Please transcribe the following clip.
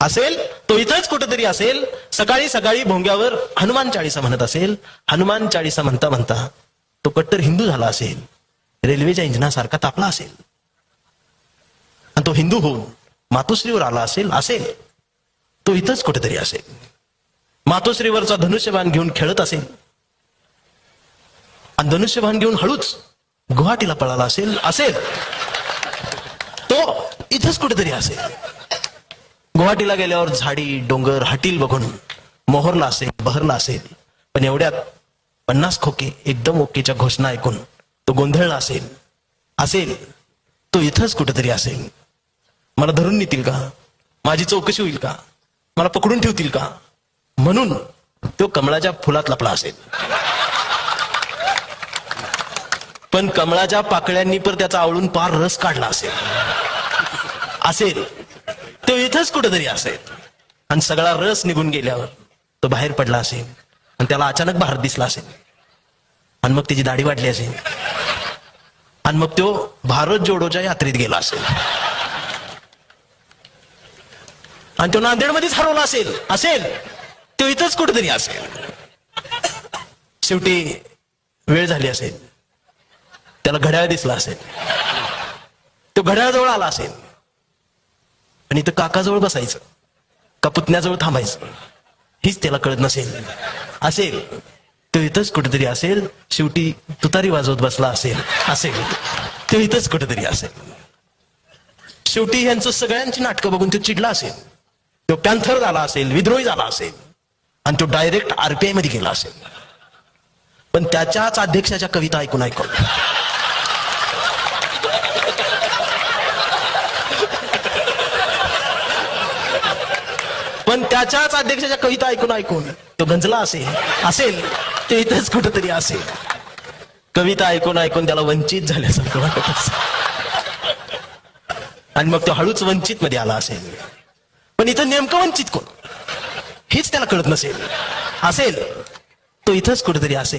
असेल तो इथंच कुठेतरी असेल. सकाळी सकाळी भोंग्यावर हनुमान चाळीसा म्हणत असेल. हनुमान चाळीसा म्हणता म्हणता तो कट्टर हिंदू झाला असेल. रेल्वेच्या इंजिनासारखा तापला असेल आणि तो हिंदू होऊन मातोश्रीवर आला असेल तो इथंच कुठेतरी असेल. मातोश्रीवरचा धनुष्यबाण घेऊन खेळत असेल आणि धनुष्यबाण घेऊन हळूच गुवाहाटीला पळाला असेल तो इथंच कुठेतरी असेल. गुवाहाटीला गेल्यावर झाडी डोंगर हटील बघून मोहरला असेल बहरला असेल. पण एवढ्यात 50 खोके एकदम ओकेच्या घोषणा ऐकून तो गोंधळला असेल तो इथंच कुठेतरी असेल. मला धरून नेतील का, माझी चौकशी होईल का, मला पकडून ठेवतील का, म्हणून तो कमळाच्या फुलात लपला असेल. पण कमळाच्या पाकळ्यांनी पर त्याचा आवळून पार रस काढला असेल तो इथंच कुठेतरी असेल. आणि सगळा रस निघून गेल्यावर तो बाहेर पडला असेल आणि त्याला अचानक भारत दिसला असेल आणि मग त्याची दाढी वाढली असेल आणि मग तो भारत जोडोच्या यात्रेत गेला असेल आणि तो नांदेडमध्येच हरवला असेल तो इथंच कुठेतरी असेल. शेवटी वेळ झाली असेल, त्याला घड्याळ दिसला असेल, तो घड्याळाजवळ आला असेल आणि इथं काकाजवळ बसायचं का पुतण्याजवळ थांबायचं हीच त्याला कळत असेल तो इथंच कुठेतरी असेल. शेवटी तुतारी वाजवत बसला असेल तो इथंच कुठेतरी असेल. शेवटी यांचं सगळ्यांची नाटकं बघून तो चिडला असेल, तो पॅन्थर झाला असेल, विद्रोही झाला असेल आणि तो डायरेक्ट RPI मध्ये गेला असेल. पण त्याच्याच अध्यक्षाच्या कविता ऐकून तो गंजला असेल तो इथंच कुठेतरी असेल. कविता ऐकून त्याला वंचित झाल्यासारखं वाटत असेल आणि मग तो हळूच वंचित मध्ये आला असेल. पण इथं नेमकं वंचित कोण हेच त्याला कळत असेल तो इथंच कुठेतरी असेल.